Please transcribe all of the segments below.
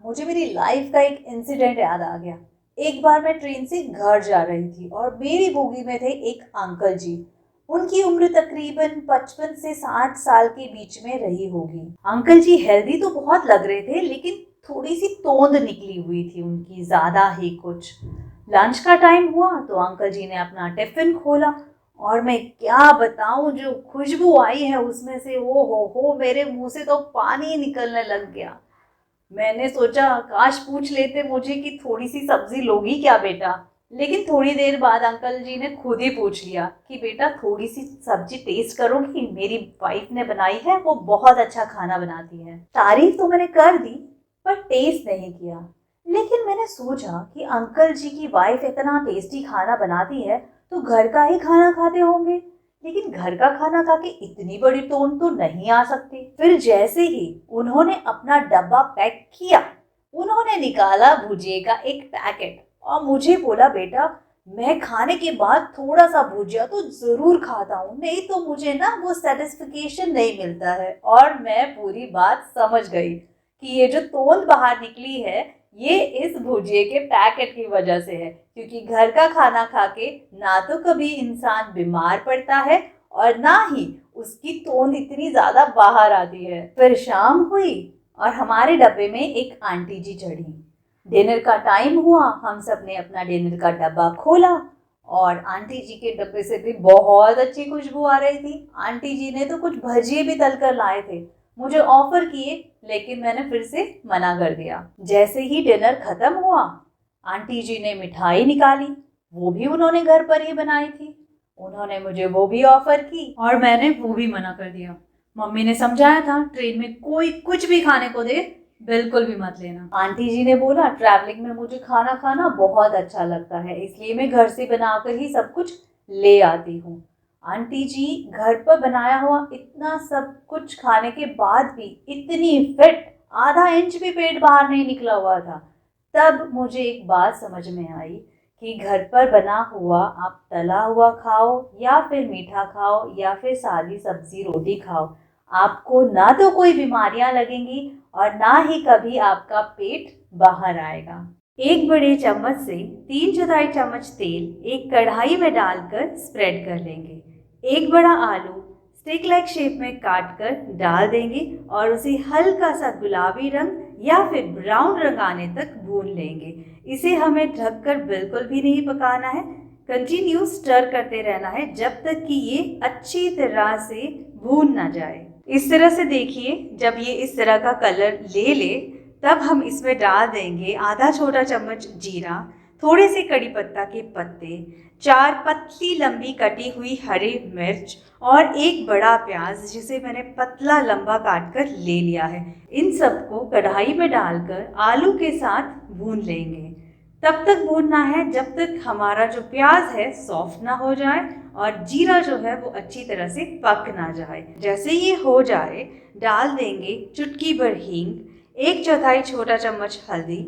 मुझे मेरी लाइफ का एक इंसिडेंट याद आ गया। एक बार मैं ट्रेन से घर जा रही थी और मेरी बोगी में थे एक अंकल जी। उनकी उम्र तकरीबन 55 से 60 साल के बीच में रही होगी। अंकल जी हेल्दी तो बहुत लग रहे थे, लेकिन थोड़ी सी तोंद निकली हुई थी उनकी, ज्यादा ही कुछ। लंच का टाइम हुआ तो अंकल जी ने अपना टिफिन खोला और मैं क्या बताऊं, जो खुशबू आई है उसमें से, ओ हो, मेरे मुंह से तो पानी निकलने लग गया। मैंने सोचा काश पूछ लेते मुझे कि थोड़ी सी सब्जी लोगी क्या बेटा। लेकिन थोड़ी देर बाद अंकल जी ने खुद ही पूछ लिया कि बेटा थोड़ी सी सब्जी टेस्ट करोगी, मेरी वाइफ ने बनाई है, वो बहुत अच्छा खाना बनाती है। तारीफ तो मैंने कर दी पर टेस्ट नहीं किया। लेकिन मैंने सोचा कि अंकल जी की वाइफ इतना टेस्टी खाना बनाती है तो घर का ही खाना खाते होंगे, लेकिन घर का खाना खा के इतनी बड़ी टोन तो नहीं आ सकती। फिर जैसे ही उन्होंने अपना डब्बा पैक किया, उन्होंने निकाला भुजिए का एक पैकेट और मुझे बोला बेटा मैं खाने के बाद थोड़ा सा भुजिया तो जरूर खाता हूँ, नहीं तो मुझे ना वो सेटिस्फिकेशन नहीं मिलता है। और मैं पूरी बात समझ गई कि ये जो तोंद बाहर निकली है ये इस भुजिए के पैकेट की वजह से है, क्योंकि घर का खाना खा के ना तो कभी इंसान बीमार पड़ता है और ना ही उसकी तोंद इतनी ज्यादा बाहर आती है। फिर शाम हुई और हमारे डब्बे में एक आंटी जी चढ़ी। डिनर का टाइम हुआ, हम सब ने अपना डिनर का डब्बा खोला और आंटी जी के डब्बे से भी बहुत अच्छी खुशबू आ रही थी। आंटी जी ने तो कुछ भजिए भी तल कर लाए थे, मुझे ऑफर किए, लेकिन मैंने फिर से मना कर दिया। जैसे ही डिनर खत्म हुआ, आंटी जी ने मिठाई निकाली, वो भी उन्होंने घर पर ही बनाई थी। उन्होंने मुझे वो भी ऑफर की और मैंने वो भी मना कर दिया। मम्मी ने समझाया था ट्रेन में कोई कुछ भी खाने को दे बिल्कुल भी मत लेना। आंटी जी ने बोला ट्रैवलिंग में मुझे खाना खाना बहुत अच्छा लगता है, इसलिए मैं घर से बनाकर ही सब कुछ ले आती हूँ। आंटी जी घर पर बनाया हुआ इतना सब कुछ खाने के बाद भी इतनी फिट, आधा इंच भी पेट बाहर नहीं निकला हुआ था। तब मुझे एक बात समझ में आई कि घर पर बना हुआ आप तला हुआ खाओ या फिर मीठा खाओ या फिर सादी सब्जी रोटी खाओ, आपको ना तो कोई बीमारियां लगेंगी और ना ही कभी आपका पेट बाहर आएगा। एक बड़े चम्मच से 3/4 चम्मच तेल एक कढ़ाई में डालकर स्प्रेड कर लेंगे। एक बड़ा आलू स्टिक लाइक शेप में काट कर डाल देंगे और उसे हल्का सा गुलाबी रंग या फिर ब्राउन रंग आने तक भून लेंगे। इसे हमें ढककर बिल्कुल भी नहीं पकाना है, कंटिन्यू स्टर करते रहना है जब तक कि ये अच्छी तरह से भून ना जाए। इस तरह से देखिए, जब ये इस तरह का कलर ले ले तब हम इसमें डाल देंगे आधा छोटा चम्मच जीरा, थोड़े से कड़ी पत्ता के पत्ते, 4 पतली लंबी कटी हुई हरी मिर्च और एक बड़ा प्याज जिसे मैंने पतला लंबा काट कर ले लिया है। इन सबको कढ़ाई में डालकर आलू के साथ भून लेंगे। तब तक भूनना है जब तक हमारा जो प्याज है सॉफ्ट ना हो जाए और जीरा जो है वो अच्छी तरह से पक ना जाए। जैसे ये हो जाए डाल देंगे चुटकी भर हींग, 1/4 छोटा चम्मच हल्दी,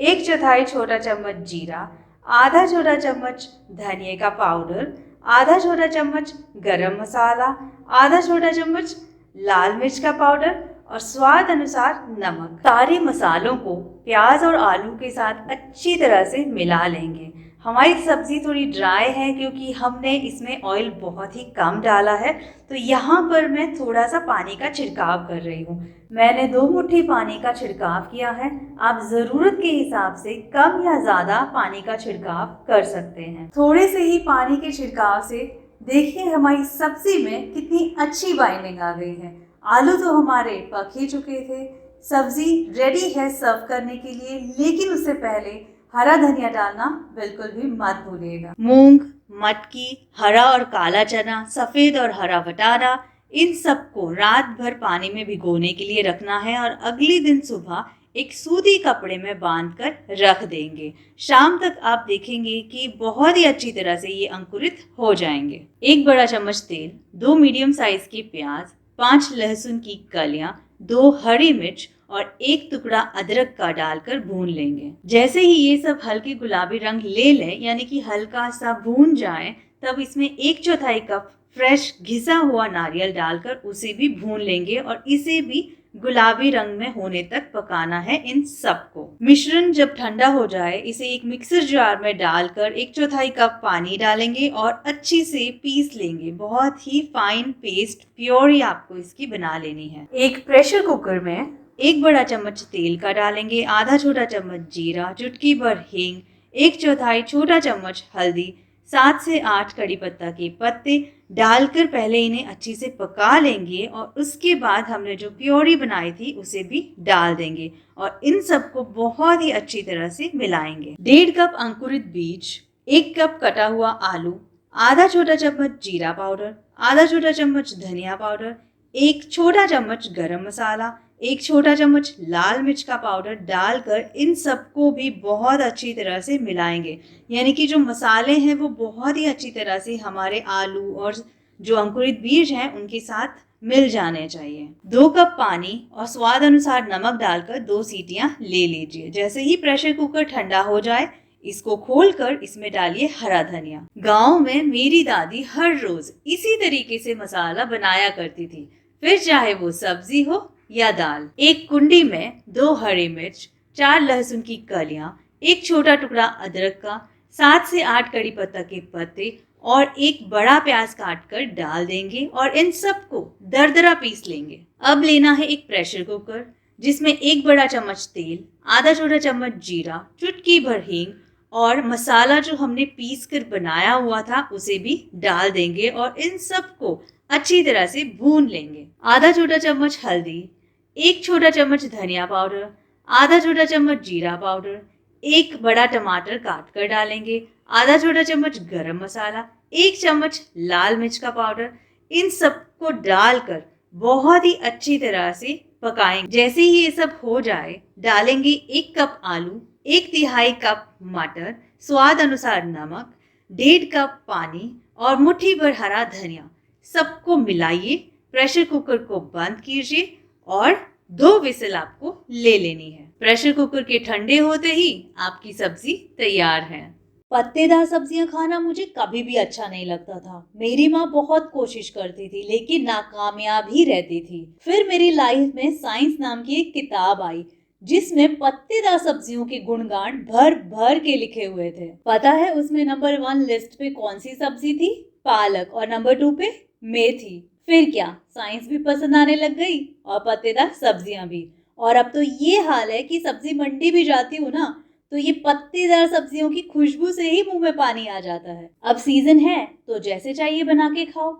1/4 छोटा चम्मच जीरा, आधा छोटा चम्मच धनिया का पाउडर, आधा छोटा चम्मच गरम मसाला, आधा छोटा चम्मच लाल मिर्च का पाउडर और स्वाद अनुसार नमक। सारे मसालों को प्याज और आलू के साथ अच्छी तरह से मिला लेंगे। हमारी सब्जी थोड़ी ड्राई है क्योंकि हमने इसमें ऑयल बहुत ही कम डाला है, तो यहाँ पर मैं थोड़ा सा पानी का छिड़काव कर रही हूँ। मैंने 2 मुट्ठी पानी का छिड़काव किया है। आप ज़रूरत के हिसाब से कम या ज़्यादा पानी का छिड़काव कर सकते हैं। थोड़े से ही पानी के छिड़काव से देखिए हमारी सब्जी में कितनी अच्छी बाइंडिंग आ गई है। आलू तो हमारे पक ही चुके थे, सब्जी रेडी है सर्व करने के लिए, लेकिन उससे पहले हरा धनिया डालना बिल्कुल भी मत भूलिएगा। मूंग, मटकी, हरा और काला चना, सफ़ेद और हरा बटारा, इन सबको रात भर पानी में भिगोने के लिए रखना है और अगले दिन सुबह एक सूती कपड़े में बांधकर रख देंगे। शाम तक आप देखेंगे कि बहुत ही अच्छी तरह से ये अंकुरित हो जाएंगे। एक बड़ा चम्मच तेल, 2 मीडियम साइज के प्याज, 5 लहसुन की कलियां, 2 हरी मिर्च और 1 टुकड़ा अदरक का डालकर भून लेंगे। जैसे ही ये सब हल्के गुलाबी रंग ले लें, यानी कि हल्का सा भून जाए, तब इसमें 1/4 कप फ्रेश घिसा हुआ नारियल डालकर उसे भी भून लेंगे और इसे भी गुलाबी रंग में होने तक पकाना है इन सबको। मिश्रण जब ठंडा हो जाए इसे एक मिक्सर जार में डालकर 1/4 कप पानी डालेंगे और अच्छी से पीस लेंगे। बहुत ही फाइन पेस्ट प्योरी आपको इसकी बना लेनी है। एक प्रेशर कुकर में 1 बड़ा चम्मच तेल का डालेंगे, आधा छोटा चम्मच जीरा, चुटकी भर हींग, 1/4 छोटा चम्मच हल्दी, 7 से 8 कड़ी पत्ता के पत्ते डालकर पहले इन्हें अच्छी से पका लेंगे और उसके बाद हमने जो प्योरी बनाई थी उसे भी डाल देंगे और इन सबको बहुत ही अच्छी तरह से मिलाएंगे। 1.5 कप अंकुरित बीज, 1 कप कटा हुआ आलू, आधा छोटा चम्मच जीरा पाउडर, आधा छोटा चम्मच धनिया पाउडर, 1 छोटा चम्मच गरम मसाला, 1 छोटा चम्मच लाल मिर्च का पाउडर डालकर इन सबको भी बहुत अच्छी तरह से मिलाएंगे। यानी कि जो मसाले हैं वो बहुत ही अच्छी तरह से हमारे आलू और जो अंकुरित बीज हैं उनके साथ मिल जाने चाहिए। 2 कप पानी और स्वाद अनुसार नमक डालकर 2 सीटियां ले लीजिए। जैसे ही प्रेशर कुकर ठंडा हो जाए इसको खोलकर इसमें डालिए हरा धनिया। गांव में मेरी दादी हर रोज इसी तरीके से मसाला बनाया करती थी, फिर चाहे वो सब्जी हो या दाल। एक कुंडी में 2 हरी मिर्च, 4 लहसुन की कलियां, 1 छोटा टुकड़ा अदरक का, 7 से 8 कड़ी पत्ता के पत्ते और 1 बड़ा प्याज काटकर डाल देंगे और इन सबको दरदरा पीस लेंगे। अब लेना है एक प्रेशर कुकर जिसमें 1 बड़ा चम्मच तेल, आधा छोटा चम्मच जीरा, चुटकी भर हींग और मसाला जो हमने पीस कर बनाया हुआ था उसे भी डाल देंगे और इन सबको अच्छी तरह से भून लेंगे। आधा छोटा चम्मच हल्दी, 1 छोटा चम्मच धनिया पाउडर, आधा छोटा चम्मच जीरा पाउडर, 1 बड़ा टमाटर काट कर डालेंगे, आधा छोटा चम्मच गरम मसाला, 1 चम्मच लाल मिर्च का पाउडर। इन सबको डालकर बहुत ही अच्छी तरह से पकाएंगे। जैसे ही ये सब हो जाए डालेंगे 1 कप आलू, 1/3 कप मटर, स्वाद अनुसार नमक, 1.5 कप पानी और मुट्ठी भर हरा धनिया। सबको मिलाइए, प्रेशर कुकर को बंद कीजिए और 2 विसल आपको ले लेनी है। प्रेशर कुकर के ठंडे होते ही आपकी सब्जी तैयार है। पत्तेदार सब्जियां खाना मुझे कभी भी अच्छा नहीं लगता था। मेरी माँ बहुत कोशिश करती थी लेकिन नाकामयाब ही रहती थी। फिर मेरी लाइफ में साइंस नाम की एक किताब आई जिसमें पत्तेदार सब्जियों के गुणगान भर भर के लिखे हुए थे। पता है उसमें नंबर 1 लिस्ट पे कौन सी सब्जी थी? पालक। और नंबर 2 पे मेथी। फिर क्या, साइंस भी पसंद आने लग गई और पत्तेदार सब्जियां भी। और अब तो ये हाल है कि सब्जी मंडी भी जाती हूँ ना तो ये पत्तेदार सब्जियों की खुशबू से ही मुंह में पानी आ जाता है। अब सीजन है तो जैसे चाहिए बना के खाओ।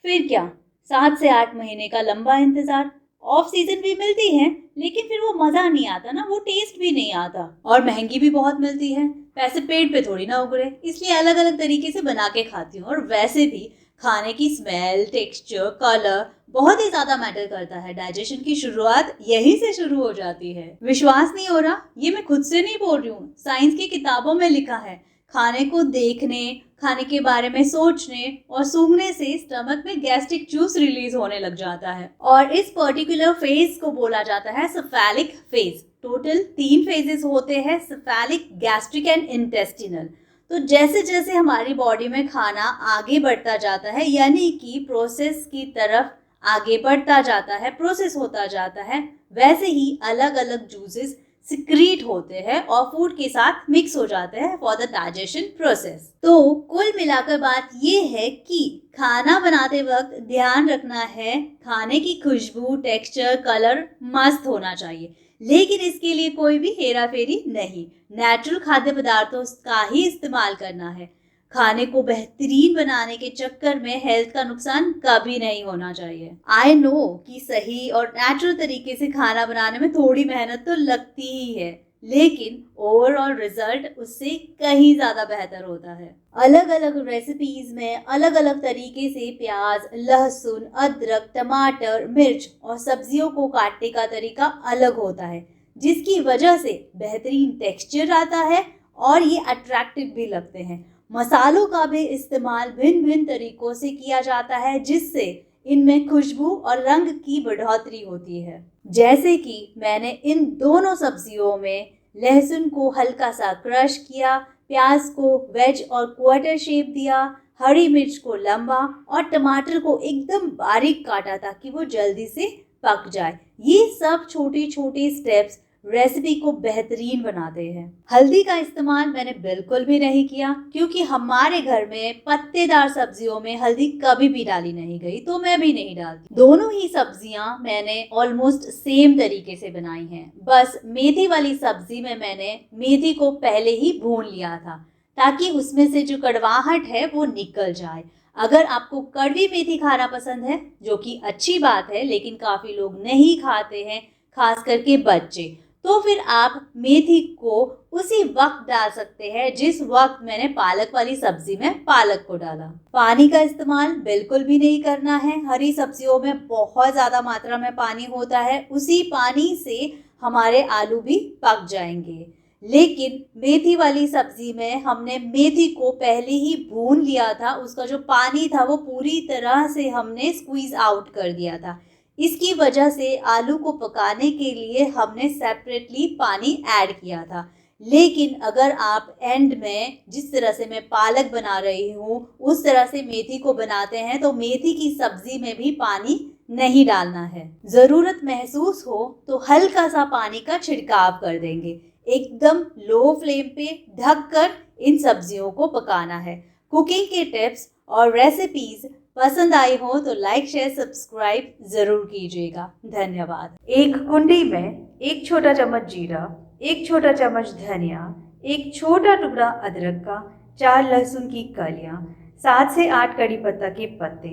फिर क्या, 7 से 8 महीने का लंबा इंतजार। ऑफ सीजन भी मिलती है लेकिन फिर वो मजा नहीं आता ना, वो टेस्ट भी नहीं आता और महंगी भी बहुत मिलती है। पैसे पेट पे थोड़ी ना उगरे, इसलिए अलग अलग तरीके से बना के खाती हूँ। और वैसे भी खाने की स्मेल, टेक्सचर, कलर बहुत ही ज्यादा मैटर करता है। डाइजेशन की शुरुआत यहीं से शुरू हो जाती है। विश्वास नहीं हो रहा? ये मैं खुद से नहीं बोल रही हूँ, साइंस की किताबों में लिखा है। खाने को देखने, खाने के बारे में सोचने और सूंघने से स्टमक में गैस्ट्रिक जूस रिलीज होने लग जाता है और इस पर्टिकुलर फेज को बोला जाता है सेफेलिक फेज। टोटल 3 फेजेस होते हैं, सेफेलिक, गैस्ट्रिक एंड इंटेस्टिनल। तो जैसे जैसे हमारी बॉडी में खाना आगे बढ़ता जाता है यानी कि प्रोसेस की तरफ आगे बढ़ता जाता है, प्रोसेस होता जाता है, वैसे ही अलग अलग जूसेस सिक्रीट होते हैं और फूड के साथ मिक्स हो जाते हैं फॉर द डाइजेशन प्रोसेस। तो कुल मिलाकर बात ये है कि खाना बनाते वक्त ध्यान रखना है खाने की खुशबू, टेक्सचर, कलर मस्त होना चाहिए, लेकिन इसके लिए कोई भी हेरा फेरी नहीं। नेचुरल खाद्य पदार्थों का ही इस्तेमाल करना है। खाने को बेहतरीन बनाने के चक्कर में हेल्थ का नुकसान कभी नहीं होना चाहिए। आई नो कि सही और नेचुरल तरीके से खाना बनाने में थोड़ी मेहनत तो लगती ही है, लेकिन ओवरऑल रिजल्ट उससे कहीं ज्यादा बेहतर होता है। अलग अलग रेसिपीज में अलग अलग तरीके से प्याज, लहसुन, अदरक, टमाटर, मिर्च और सब्जियों को काटने का तरीका अलग होता है, जिसकी वजह से बेहतरीन टेक्सचर आता है और ये अट्रैक्टिव भी लगते हैं। मसालों का भी इस्तेमाल भिन्न भिन्न तरीकों से किया जाता है जिससे इनमें खुशबू और रंग की बढ़ोतरी होती है। जैसे कि मैंने इन दोनों सब्जियों में लहसुन को हल्का सा क्रश किया, प्याज को वेज और क्वार्टर शेप दिया, हरी मिर्च को लंबा और टमाटर को एकदम बारीक काटा ताकि वो जल्दी से पक जाए। ये सब छोटे छोटे स्टेप्स रेसिपी को बेहतरीन बनाते हैं। हल्दी का इस्तेमाल मैंने बिल्कुल भी नहीं किया क्योंकि हमारे घर में पत्तेदार सब्जियों में हल्दी कभी भी डाली नहीं गई, तो मैं भी नहीं डालती। दोनों ही सब्जियां मैंने ऑलमोस्ट सेम तरीके से बनाई हैं। बस मेथी वाली सब्जी में मैंने मेथी को पहले ही भून लिया था ताकि उसमें से जो कड़वाहट है वो निकल जाए। अगर आपको कड़वी मेथी खाना पसंद है, जो कि अच्छी बात है, लेकिन काफी लोग नहीं खाते हैं, खास करके बच्चे, तो फिर आप मेथी को उसी वक्त डाल सकते हैं जिस वक्त मैंने पालक वाली सब्जी में पालक को डाला। पानी का इस्तेमाल बिल्कुल भी नहीं करना है। हरी सब्जियों में बहुत ज्यादा मात्रा में पानी होता है, उसी पानी से हमारे आलू भी पक जाएंगे। लेकिन मेथी वाली सब्जी में हमने मेथी को पहले ही भून लिया था, उसका जो पानी था वो पूरी तरह से हमने स्क्वीज आउट कर दिया था। इसकी वजह से आलू को पकाने के लिए हमने सेपरेटली पानी ऐड किया था। लेकिन अगर आप एंड में जिस तरह से मैं पालक बना रही हूँ उस तरह से मेथी को बनाते हैं तो मेथी की सब्जी में भी पानी नहीं डालना है। जरूरत महसूस हो तो हल्का सा पानी का छिड़काव कर देंगे। एकदम लो फ्लेम पे ढककर इन सब्जियों को पकाना है। कुकिंग के टिप्स और रेसिपीज पसंद आई हो तो लाइक शेयर सब्सक्राइब जरूर कीजिएगा। धन्यवाद। एक कुंडी में 1 छोटा चम्मच जीरा, 1 छोटा चम्मच धनिया, 1 छोटा टुकड़ा अदरक का, 4 लहसुन की कलियां, 7 से 8 कड़ी पत्ता के पत्ते,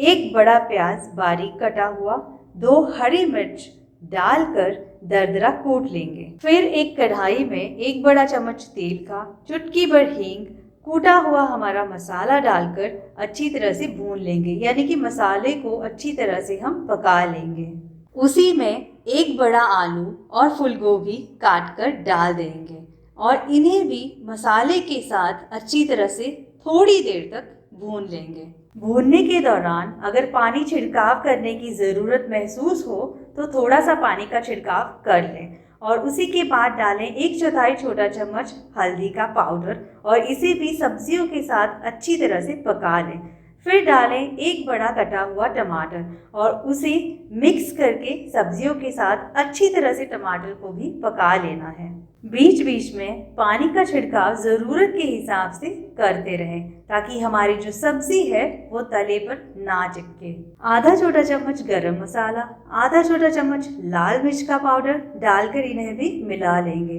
1 बड़ा प्याज बारीक कटा हुआ, 2 हरी मिर्च डालकर दरदरा कूट लेंगे। फिर एक कढ़ाई में 1 बड़ा चम्मच तेल का, चुटकी भर हींग, कूटा हुआ हमारा मसाला डालकर अच्छी तरह से भून लेंगे, यानी कि मसाले को अच्छी तरह से हम पका लेंगे। उसी में 1 बड़ा आलू और फूल गोभी काट कर डाल देंगे और इन्हें भी मसाले के साथ अच्छी तरह से थोड़ी देर तक भून लेंगे। भूनने के दौरान अगर पानी छिड़काव करने की ज़रूरत महसूस हो तो थोड़ा सा पानी का छिड़काव कर लें और उसी के बाद डालें 1/4 छोटा चम्मच हल्दी का पाउडर और इसे भी सब्जियों के साथ अच्छी तरह से पका लें। फिर डालें 1 बड़ा कटा हुआ टमाटर और उसे मिक्स करके सब्जियों के साथ अच्छी तरह से टमाटर को भी पका लेना है। बीच बीच में पानी का छिड़काव ज़रूरत के हिसाब से करते रहें ताकि हमारी जो सब्जी है वो तले पर ना चिपके। आधा छोटा चम्मच गरम मसाला, आधा छोटा चम्मच लाल मिर्च का पाउडर डालकर इन्हें भी मिला लेंगे।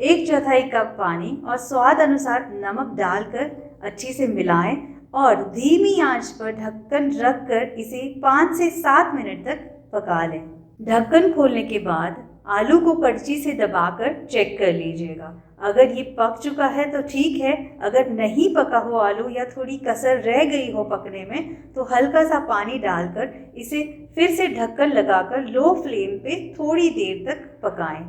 1/4 कप पानी और स्वाद अनुसार नमक डालकर अच्छे से मिलाएं और धीमी आंच पर ढक्कन रखकर इसे 5 से 7 मिनट तक पका लें। ढक्कन खोलने के बाद आलू को करछी से दबाकर चेक कर लीजिएगा। अगर ये पक चुका है तो ठीक है, अगर नहीं पका हो आलू या थोड़ी कसर रह गई हो पकने में तो हल्का सा पानी डालकर इसे फिर से ढक्कन लगाकर लो फ्लेम पे थोड़ी देर तक पकाएं।